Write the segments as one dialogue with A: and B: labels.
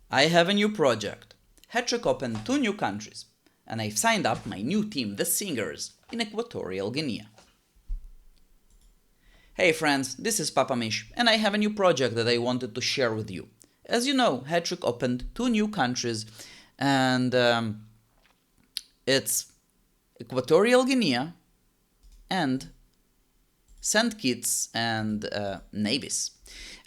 A: I have a new project. Hattrick opened 2 new countries, and I've signed up my new team, the Singers, in Equatorial Guinea. Hey friends, this is Papa Mish, and I have a new project that I wanted to share with you. As you know, Hattrick opened 2 new countries, and it's Equatorial Guinea and St. Kitts and Nevis.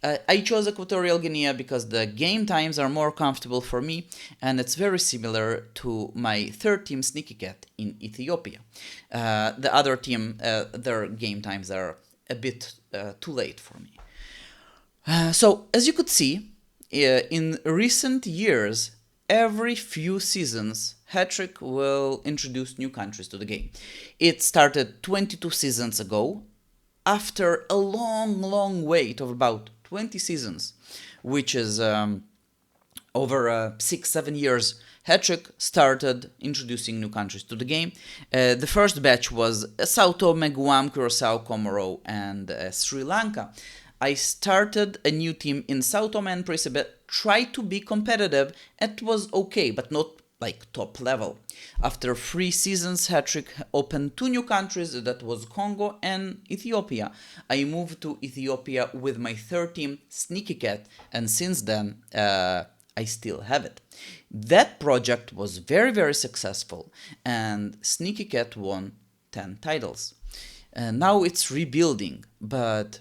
A: I chose Equatorial Guinea because the game times are more comfortable for me, and it's very similar to my third team, Sneaky Cat, in Ethiopia. The other team, their game times are a bit too late for me. So, as you could see, in recent years, every few seasons, Hattrick will introduce new countries to the game. It started 22 seasons ago, after a long wait of about 20 seasons, which is over 6-7 years. Hattrick started introducing new countries to the game. The first batch was Sao Tome, Guam, Curacao, Comoro, and Sri Lanka. I started a new team in Sao Tome and Principe, tried to be competitive. It was okay, but not like top level. After 3 seasons, Hattrick opened 2 new countries, that was Congo and Ethiopia. I moved to Ethiopia with my third team, Sneaky Cat, and since then I still have it. That project was very successful, and Sneaky Cat won 10 titles. Now it's rebuilding, but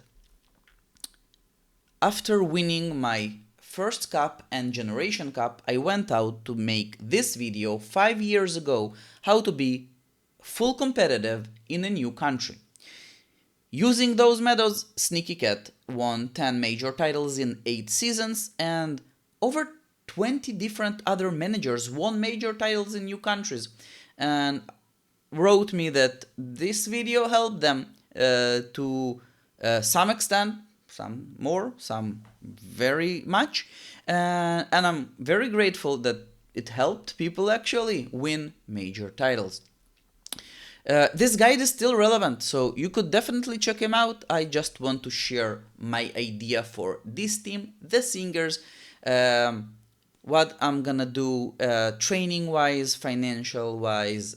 A: after winning my first cup and generation cup, I went out to make this video 5 years ago, how to be full competitive in a new country. Using those methods, Sneaky Cat won 10 major titles in 8 seasons, and over 20 different other managers won major titles in new countries, and wrote me that this video helped them to some extent, some more, some very much, and I'm very grateful that it helped people actually win major titles. This guide is still relevant, so you could definitely check him out. I just want to share my idea for this team, the Singers, what I'm gonna do training wise, financial wise,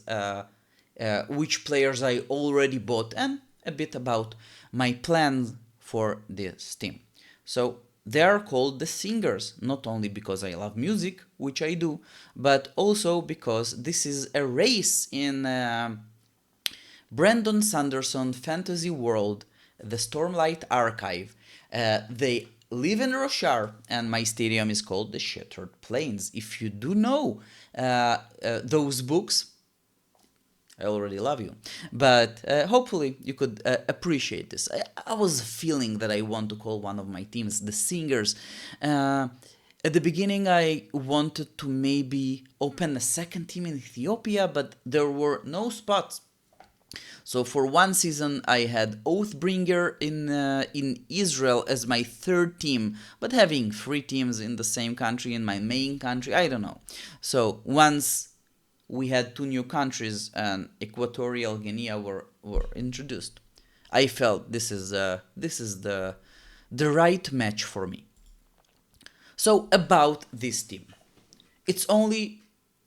A: which players I already bought, and a bit about my plans for this team. So they are called the Singers, not only because I love music, which I do, but also because this is a race in Brandon Sanderson Fantasy World, the Stormlight Archive. They live in Roshar, and my stadium is called the Shattered Plains. If you do know those books, I already love you. But hopefully you could appreciate this. I was feeling that I want to call one of my teams the Singers. At the beginning, I wanted to maybe open a second team in Ethiopia, but there were no spots. So for 1 season, I had Oathbringer in Israel as my third team, but having 3 teams in the same country, in my main country, I don't know. So once we had 2 new countries and Equatorial Guinea were introduced, I felt this is the right match for me. So about this team, it's only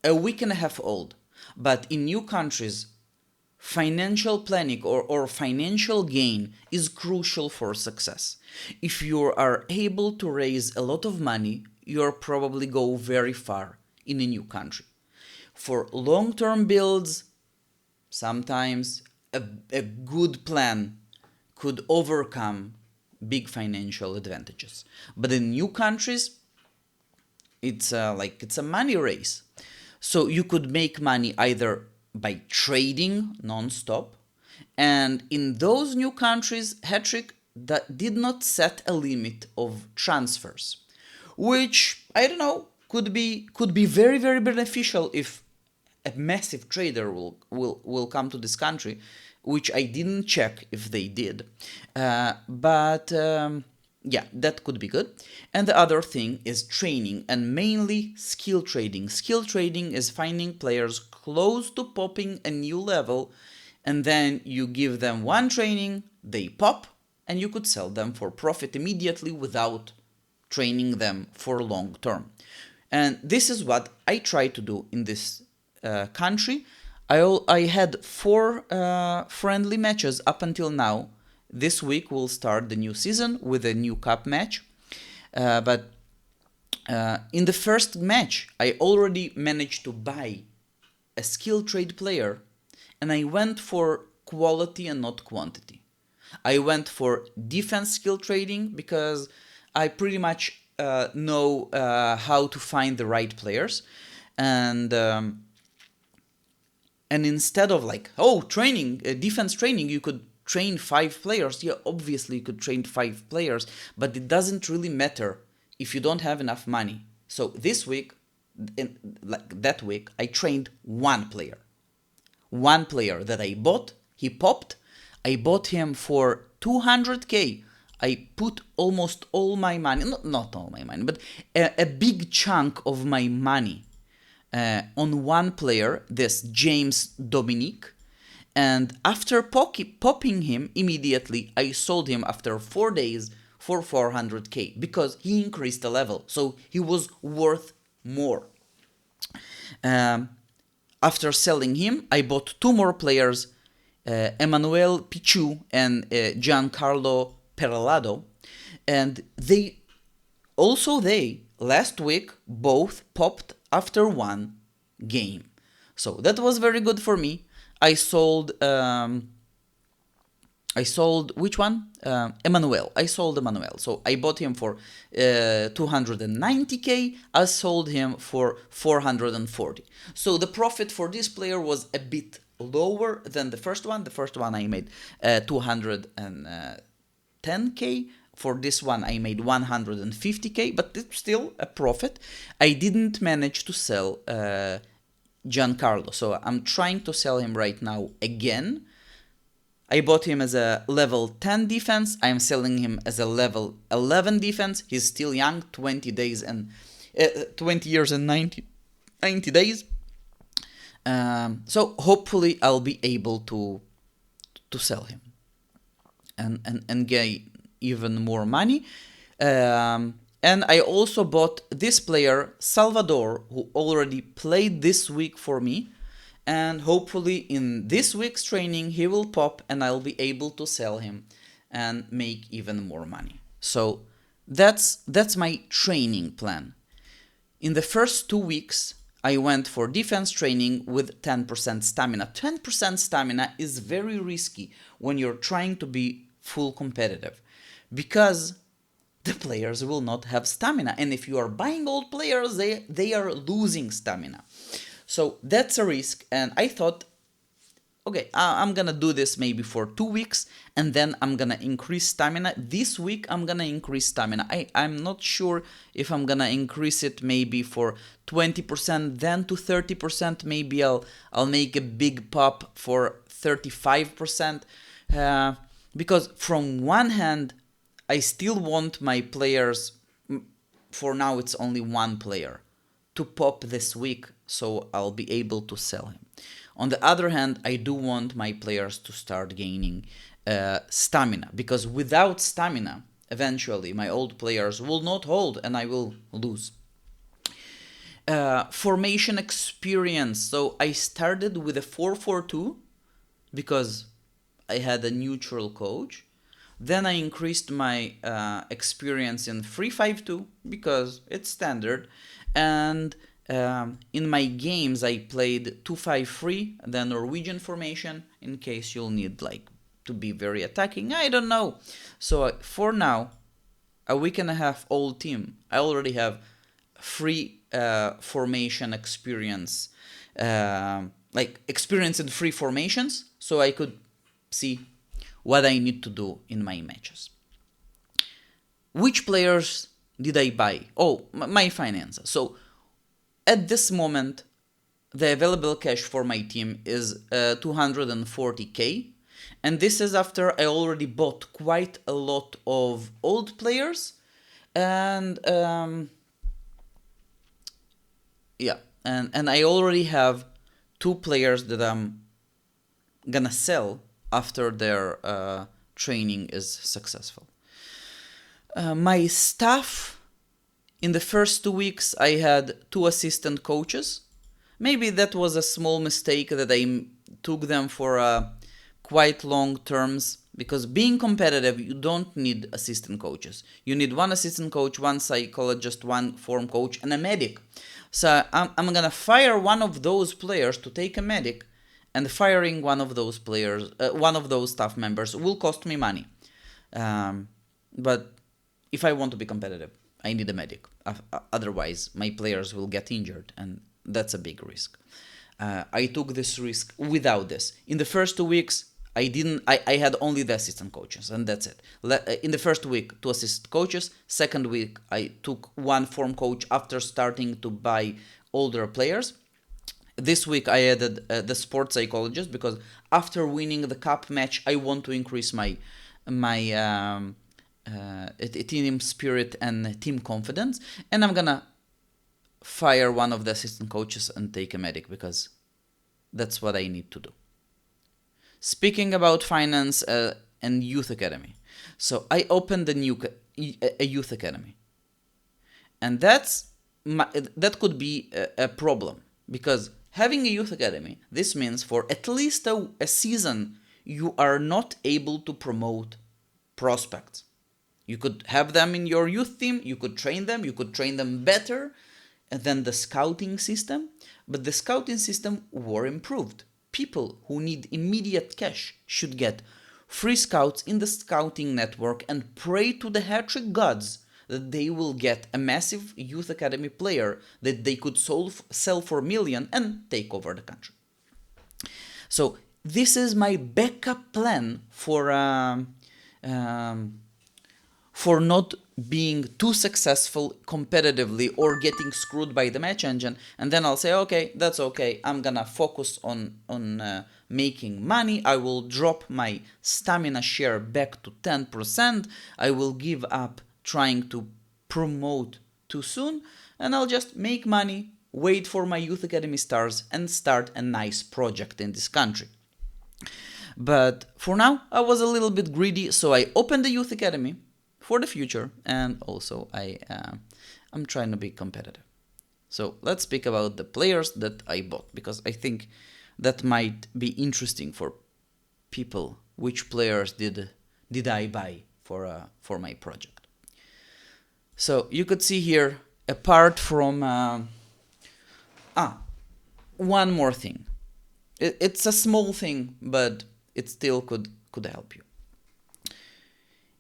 A: a week and a half old, but in new countries, financial planning or financial gain is crucial for success. If you are able to raise a lot of money, you'll probably go very far in a new country. For long-term builds, sometimes a good plan could overcome big financial advantages. But in new countries, it's a money race. So you could make money either by trading non-stop, and in those new countries, Hattrick that did not set a limit of transfers, which I don't know could be very beneficial if a massive trader will come to this country, which I didn't check if they did, but yeah, that could be good. And the other thing is training, and mainly skill trading. Skill trading is finding players close to popping a new level, and then you give them one training, they pop, and you could sell them for profit immediately without training them for long term. And this is what I try to do in this country. I had 4 friendly matches up until now. This week we'll start the new season with a new cup match. But in the first match, I already managed to buy a skill trade player, and I went for quality and not quantity. I went for defense skill trading because I pretty much know how to find the right players, and instead of like, oh, training, defense training, you could train 5 players. Yeah, obviously you could train 5 players, but it doesn't really matter if you don't have enough money. So this week, like that week, I trained 1 player. 1 player that I bought, he popped. I bought him for 200k. I put almost all my money, not all my money, but a big chunk of my money on 1 player, this James Dominique. And after popping him immediately, I sold him after 4 days for 400k because he increased the level. So he was worth more. After selling him, I bought 2 more players, Emmanuel Pichu and Giancarlo Peralado. And they last week both popped after 1 game. So that was very good for me. I sold which one? Emmanuel. I sold Emmanuel. So I bought him for 290k. I sold him for 440. So the profit for this player was a bit lower than the first one. The first one I made 210k. For this one I made 150k, but it's still a profit. I didn't manage to sell Giancarlo, so I'm trying to sell him right now again. I bought him as a level 10 defense. I'm selling him as a level 11 defense. He's still young, 20 years and 90 days. So hopefully I'll be able to sell him and get even more money. And I also bought this player, Salvador, who already played this week for me. And hopefully in this week's training he will pop and I'll be able to sell him and make even more money. So that's my training plan. In the first 2 weeks, I went for defense training with 10% stamina. 10% stamina is very risky when you're trying to be full competitive because the players will not have stamina. And if you are buying old players, they are losing stamina. So that's a risk. And I thought, okay, I'm gonna do this maybe for 2 weeks and then I'm gonna increase stamina. This week I'm gonna increase stamina. I'm not sure if I'm gonna increase it maybe for 20%, then to 30%. Maybe I'll make a big pop for 35%. Because from one hand, I still want my players, for now it's only 1 player, to pop this week, so I'll be able to sell him. On the other hand, I do want my players to start gaining stamina, because without stamina, eventually my old players will not hold and I will lose. Formation experience. So I started with a 4-4-2 because I had a neutral coach. Then I increased my experience in 3-5-2 because it's standard. And in my games, I played 2-5-3, the Norwegian formation, in case you'll need like to be very attacking. I don't know. So for now, a week and a half old team, I already have 3 formation experience, like experience in 3 formations, so I could see what I need to do in my matches. Which players did I buy? Oh, my finances. So at this moment, the available cash for my team is 240k. And this is after I already bought quite a lot of old players. And and I already have 2 players that I'm gonna sell after their training is successful. My staff In the first 2 weeks, I had 2 assistant coaches. Maybe that was a small mistake that I took them for quite long terms, because being competitive, you don't need assistant coaches. You need 1 assistant coach, 1 psychologist, 1 form coach, and a medic. So I'm gonna fire one of those players to take a medic, and firing one of those players, one of those staff members will cost me money. But if I want to be competitive, I need a medic. Otherwise, my players will get injured, and that's a big risk. I took this risk without this. In the first 2 weeks, I didn't. I had only the assistant coaches, and that's it. In the first week, 2 assistant coaches. Second week, I took 1 form coach after starting to buy older players. This week I added the sports psychologist, because after winning the cup match, I want to increase my team spirit and team confidence, and I'm gonna fire one of the assistant coaches and take a medic, because that's what I need to do. Speaking about finance and youth academy, so I opened a youth academy, and that could be a problem, because having a youth academy, this means for at least a season you are not able to promote prospects. You could have them in your youth team, you could train them better than the scouting system, but the scouting system were improved. People who need immediate cash should get free scouts in the scouting network and pray to the hat-trick gods that they will get a massive youth academy player that they could sell for a million and take over the country. So this is my backup plan for not being too successful competitively or getting screwed by the match engine, and then I'll say, okay, that's okay, I'm gonna focus on making money. I will drop my stamina share back to 10%. I will give up trying to promote too soon, and I'll just make money, wait for my youth academy stars, and start a nice project in this country. But for now, I was a little bit greedy, so I opened the youth academy for the future, and also I'm trying to be competitive. So let's speak about the players that I bought, because I think that might be interesting for people. Which players did I buy for my project? So you could see here, apart from one more thing. It's a small thing, but it still could help you.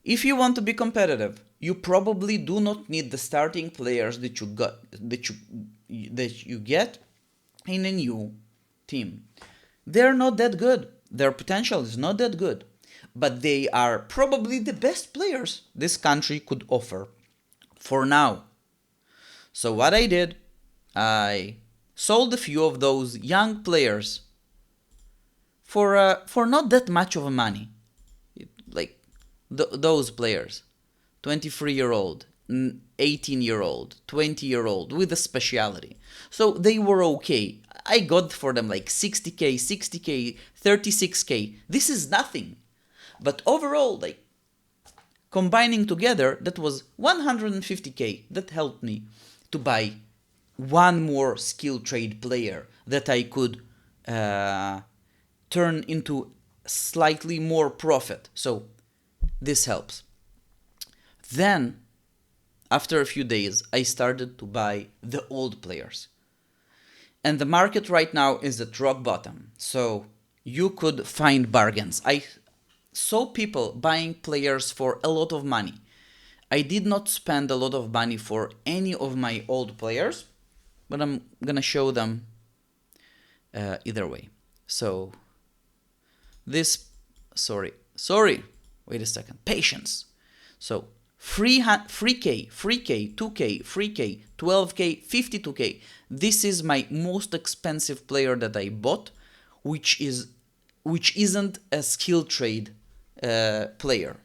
A: If you want to be competitive, you probably do not need the starting players that you get in a new team. They're not that good. Their potential is not that good, but they are probably the best players this country could offer for now. So what I did, I sold a few of those young players for not that much of money. Like those players, 23-year-old, 18-year-old, 20-year-old with a speciality. So they were okay. I got for them like 60k, 36k. This is nothing. But overall, like combining together, that was 150k. That helped me to buy one more skill trade player that I could turn into slightly more profit. So this helps. Then, after a few days, I started to buy the old players. And the market right now is at rock bottom. So you could find bargains. I saw people buying players for a lot of money. I did not spend a lot of money for any of my old players, but I'm gonna show them either way. So this, sorry, wait a second, patience. So free K, 2K, free K, 12K, 52K. This is my most expensive player that I bought, which isn't a skill trade player.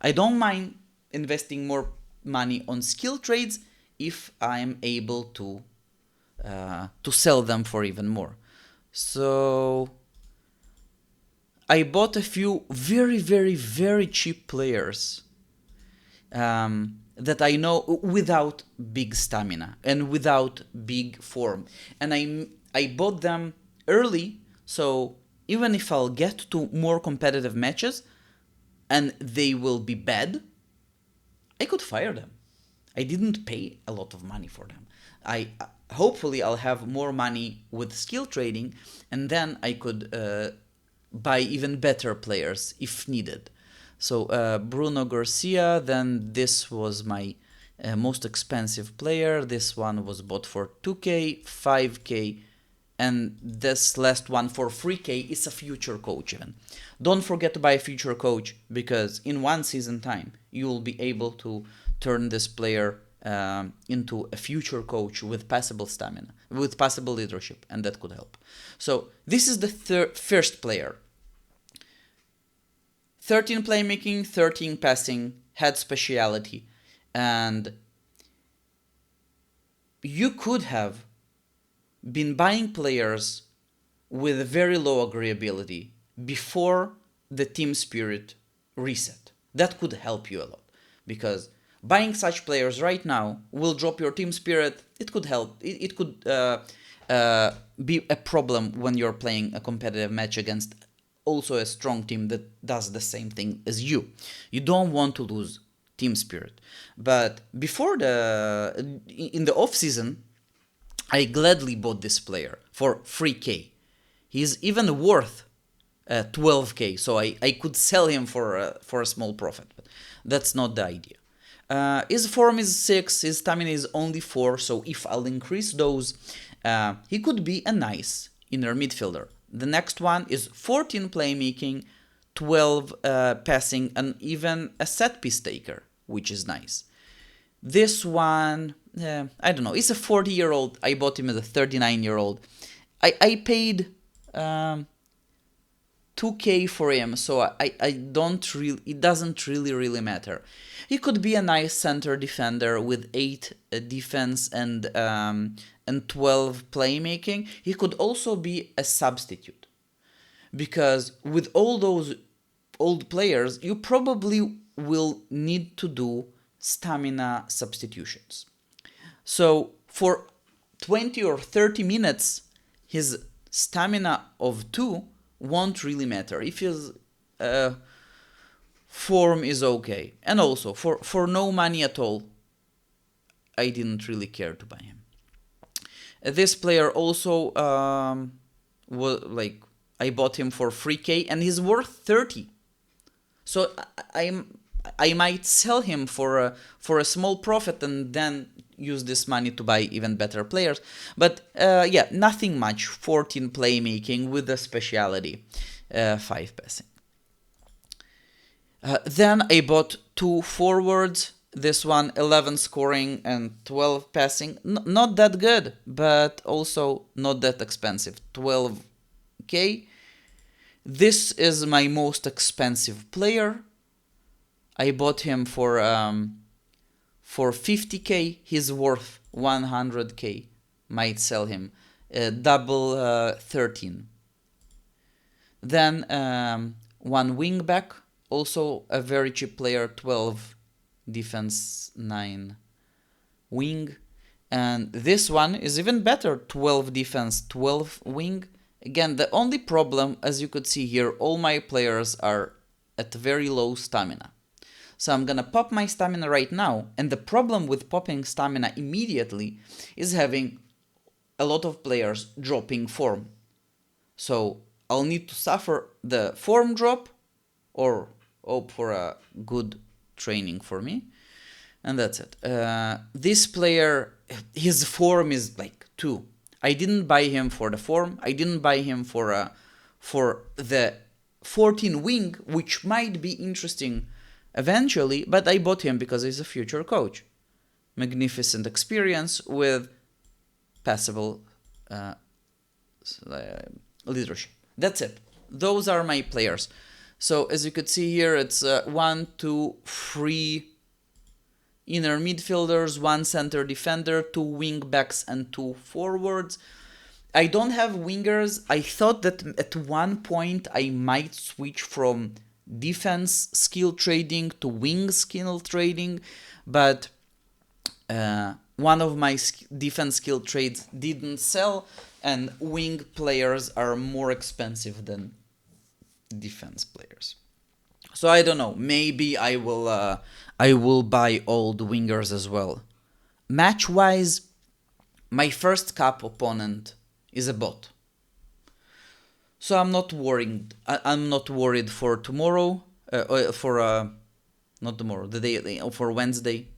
A: I don't mind investing more money on skill trades if I'm able to sell them for even more. So I bought a few very, very, very cheap players. that I know without big stamina and without big form. And I bought them early, so even if I'll get to more competitive matches and they will be bad, I could fire them. I didn't pay a lot of money for them. I hopefully I'll have more money with skill trading, and then I could buy even better players if needed. So Bruno Garcia, then this was my most expensive player. This one was bought for 2k, 5k, and this last one for 3k is a future coach even. Don't forget to buy a future coach, because in one season time you will be able to turn this player into a future coach with passable stamina, with passable leadership, and that could help. So this is the first player. 13 playmaking, 13 passing, had speciality, and you could have been buying players with very low agreeability before the team spirit reset. That could help you a lot, because buying such players right now will drop your team spirit. It could help. It could be a problem when you're playing a competitive match against also a strong team that does the same thing as you. You don't want to lose team spirit. But before in the off season, I gladly bought this player for 3k. He's even worth 12k, so I could sell him for a small profit. But that's not the idea. His form is 6, his stamina is only 4, so if I'll increase those, he could be a nice inner midfielder. The next one is 14 playmaking, 12 passing, and even a set piece taker, which is nice. This one, I don't know, he's a 40-year-old. I bought him as a 39-year-old. I paid 2k for him, so I don't really, it doesn't really matter. He could be a nice center defender with 8 defense and 12 playmaking. He could also be a substitute, because with all those old players, you probably will need to do stamina substitutions. So for 20 or 30 minutes, his stamina of 2 won't really matter if his form is okay. And also, for no money at all, I didn't really care to buy him. This player also was like, I bought him for 3k and he's worth 30. So I might sell him for a small profit and then use this money to buy even better players. But yeah, nothing much. 14 playmaking with a speciality, 5 passing. Then I bought 2 forwards. This one 11 scoring and 12 passing. Not that good, but also not that expensive. 12k. This is my most expensive player. I bought him for 50k. He's worth 100k. Might sell him. Double 13. Then one wing back. Also a very cheap player. 12 defense, 9 wing. And this one is even better. 12 defense, 12 wing. Again, the only problem, as you could see here, all my players are at very low stamina. So I'm gonna pop my stamina right now, and the problem with popping stamina immediately is having a lot of players dropping form. So I'll need to suffer the form drop or hope for a good training for me, and that's it. This player, his form is like 2. I didn't buy him for the form. I didn't buy him for the 14 wing, which might be interesting eventually, but I bought him because he's a future coach. Magnificent experience with passable leadership. That's it. Those are my players. So as you could see here, it's 1, 2, 3 inner midfielders, 1 center defender, 2 wing backs, and 2 forwards. I don't have wingers. I thought that at one point I might switch from defense skill trading to wing skill trading, but one of my defense skill trades didn't sell, and wing players are more expensive than defense players. So I don't know. Maybe I will buy old wingers as well. Match wise, my first cup opponent is a bot. So I'm not worried. I'm not worried for tomorrow. For not tomorrow. The day for Wednesday.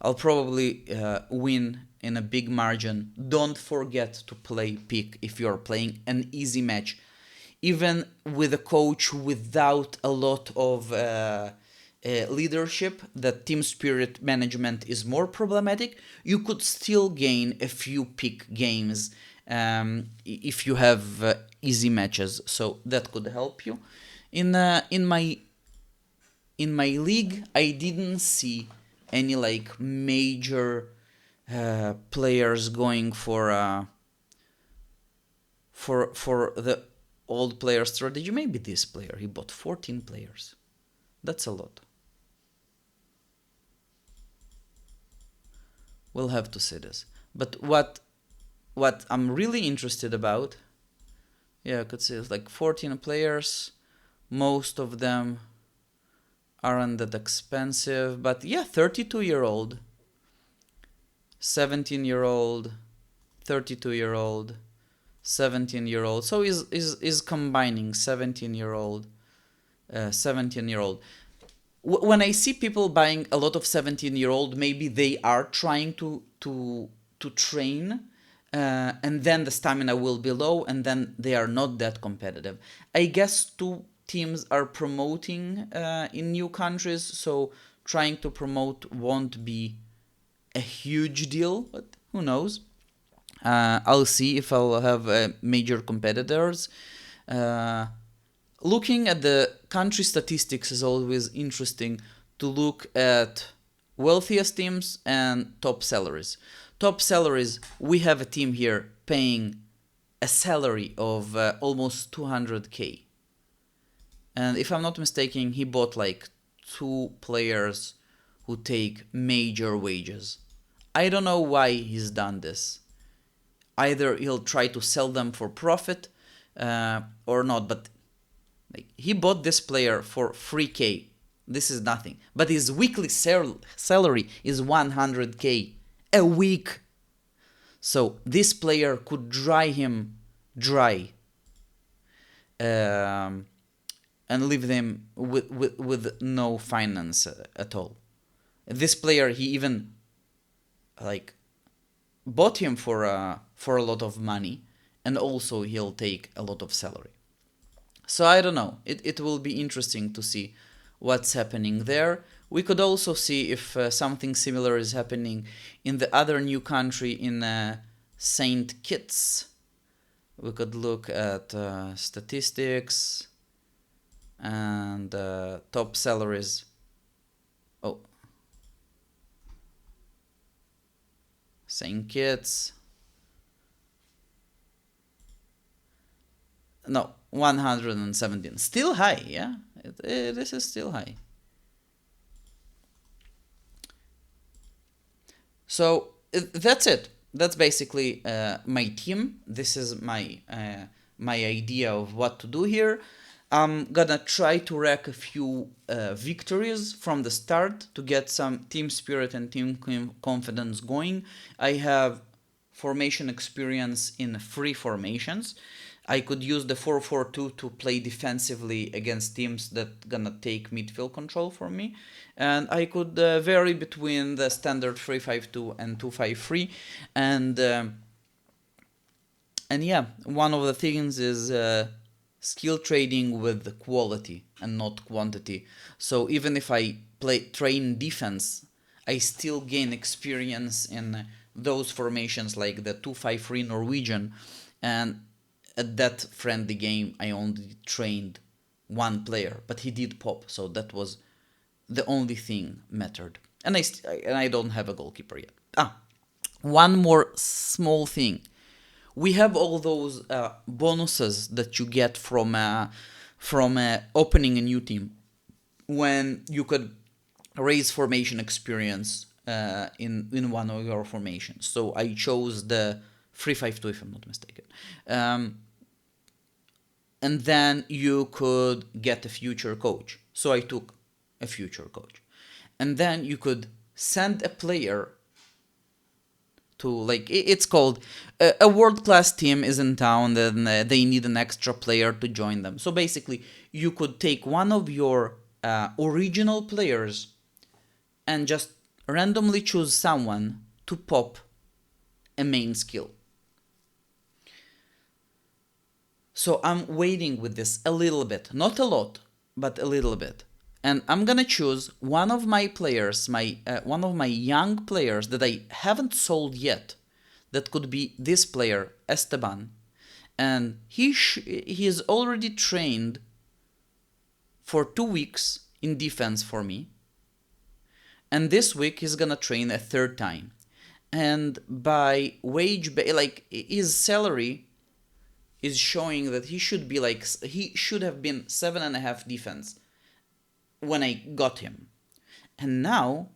A: I'll probably win in a big margin. Don't forget to play pick if you're playing an easy match. Even with a coach without a lot of leadership, that team spirit management is more problematic. You could still gain a few pick games if you have easy matches. So that could help you. In my league, I didn't see any like major players going for the old player strategy. Maybe this player, he bought 14 players. That's a lot. We'll have to see this. But what I'm really interested about, yeah, I could see it's like 14 players. Most of them aren't that expensive, but yeah, 32-year-old, 17-year-old, 32-year-old, 17-year-old. So is combining 17-year-old, 17-year-old. When I see people buying a lot of 17-year-old, maybe they are trying to train, and then the stamina will be low, and then they are not that competitive. I guess two teams are promoting in new countries, so trying to promote won't be a huge deal, but who knows. I'll see if I'll have major competitors. Looking at the country statistics is always interesting to look at wealthiest teams and top salaries. Top salaries, we have a team here paying a salary of almost 200k. And if I'm not mistaken, he bought like 2 players who take major wages. I don't know why he's done this. Either he'll try to sell them for profit or not, but like, he bought this player for 3k. This is nothing. But his weekly salary is 100k a week. So this player could dry him dry and leave them with no finance at all. This player, he even like bought him for a lot of money, and also he'll take a lot of salary. So I don't know. It will be interesting to see what's happening there. We could also see if something similar is happening in the other new country in Saint Kitts. We could look at statistics and top salaries. Oh, Saint Kitts. No, 117. Still high, yeah? This is still high. So that's it. That's basically my team. This is my idea of what to do here. I'm gonna try to rack a few victories from the start to get some team spirit and team confidence going. I have formation experience in 3 formations. I could use the 4-4-2 to play defensively against teams that gonna take midfield control from me, and I could vary between the standard 3-5-2 and 2-5-3, and yeah, one of the things is skill trading with quality and not quantity. So even if I train defense, I still gain experience in those formations like the 2-5-3 Norwegian, and at that friendly game I only trained 1 player, but he did pop, so that was the only thing mattered. And I don't have a goalkeeper yet. One more small thing. We have all those bonuses that you get from opening a new team. when you could raise formation experience in one of your formations. So I chose the 3-5-2 if I'm not mistaken. And then you could get a future coach. So I took a future coach. And then you could send a player to, like, it's called a world-class team is in town, then they need an extra player to join them. So basically you could take one of your original players and just randomly choose someone to pop a main skill. So I'm waiting with this a little bit, not a lot, but a little bit. And I'm gonna choose one of my players, one of my young players that I haven't sold yet. That could be this player, Esteban, and he is already trained for 2 weeks in defense for me. And this week he's gonna train a third time. And by like his salary is showing that he should be like, he should have been 7.5 defense when I got him. And now,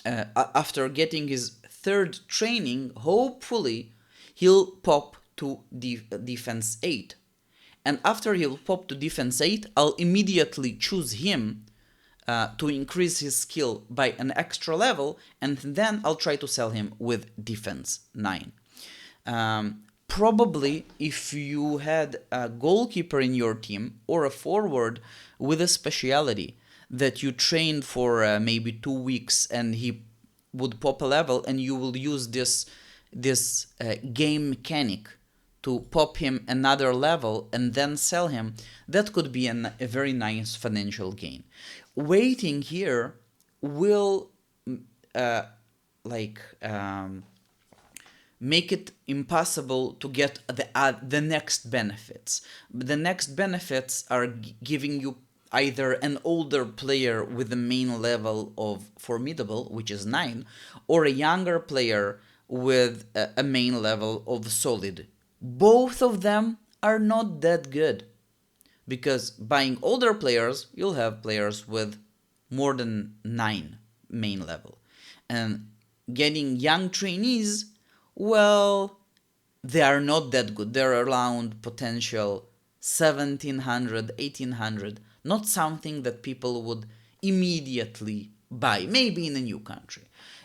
A: after getting his third training, hopefully he'll pop to defense 8. And after he'll pop to defense 8, I'll immediately choose him to increase his skill by an extra level, and then I'll try to sell him with defense 9. Probably if you had a goalkeeper in your team or a forward with a speciality that you trained for maybe 2 weeks and he would pop a level, and you will use this game mechanic to pop him another level and then sell him, that could be a very nice financial gain. Waiting here will make it impossible to get the next benefits. The next benefits are giving you either an older player with the main level of formidable, which is 9, or a younger player with a main level of solid. Both of them are not that good, because buying older players, you'll have players with more than 9 main level. And getting young trainees, well, they are not that good. They're around potential 1700, 1800, not something that people would immediately buy, maybe in a new country.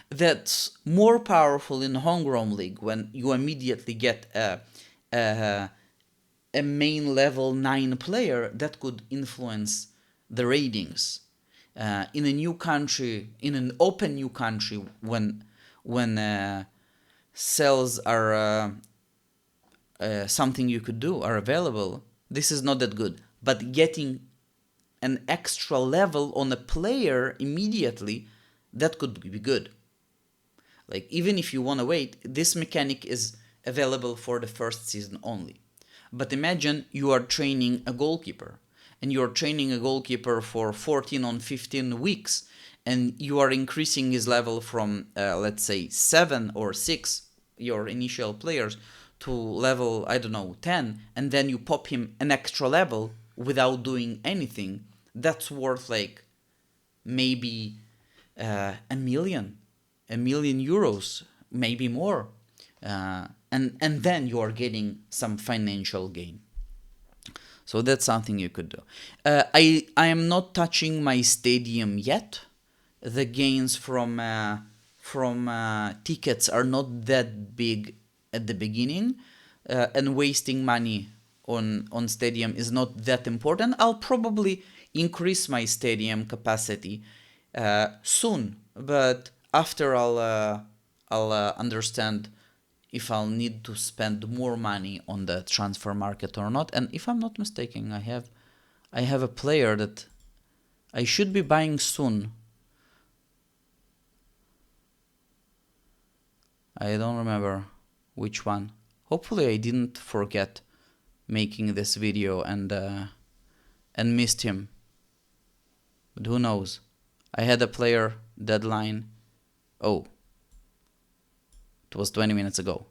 A: That's more powerful in homegrown league when you immediately get a main level 9 player that could influence the ratings. In a new country, in an open new country, when sales are something you could do, are available, this is not that good. But getting an extra level on a player immediately, that could be good. Like, even if you want to wait, this mechanic is available for the first season only. But imagine you are training a goalkeeper, and you are training a goalkeeper for 14 on 15 weeks, and you are increasing his level from, let's say, 7 or 6, your initial players, to level, I don't know, 10, and then you pop him an extra level without doing anything. That's worth like maybe a million euros, maybe more. And then you are getting some financial gain. So that's something you could do. I am not touching my stadium yet. The gains from tickets are not that big at the beginning, and wasting money on stadium is not that important. I'll probably increase my stadium capacity soon, but after I'll understand if I'll need to spend more money on the transfer market or not. And if I'm not mistaken, I have a player that I should be buying soon. I don't remember which one. Hopefully I didn't forget making this video and missed him. But who knows? I had a player deadline. Oh, it was 20 minutes ago.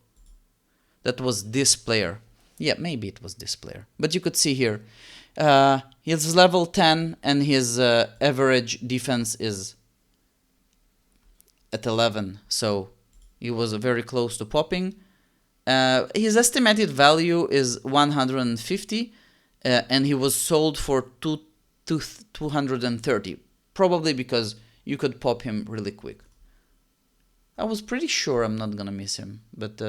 A: That was this player. Yeah, maybe it was this player. But you could see here, He's level 10 and his average defense is at 11, so he was very close to popping. His estimated value is 150, and he was sold for 230, probably because you could pop him really quick. I was pretty sure I'm not gonna miss him, but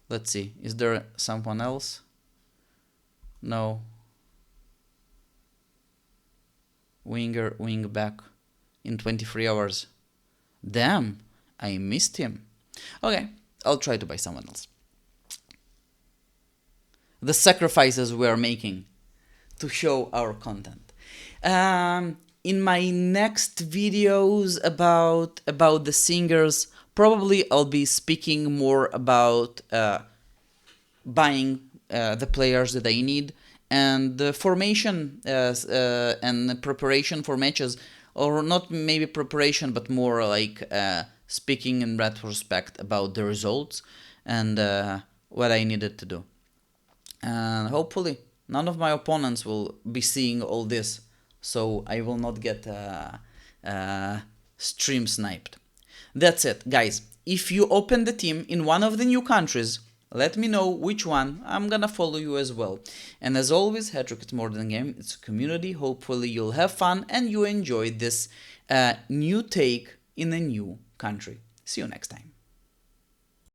A: let's see. Is there someone else? No. Winger, wing back in 23 hours. Damn, I missed him. Okay, I'll try to buy someone else. The sacrifices we are making to show our content. In my next videos about the singers, probably I'll be speaking more about buying the players that I need and the formation and preparation for matches, or not maybe preparation, but more like speaking in retrospect about the results and what I needed to do. And hopefully none of my opponents will be seeing all this, so I will not get stream sniped. That's it, guys. If you open the team in one of the new countries, let me know which one. I'm gonna follow you as well. And as always, Hattrick is more than a game, it's a community. Hopefully you'll have fun and you enjoy this new take in a new country. See you next time.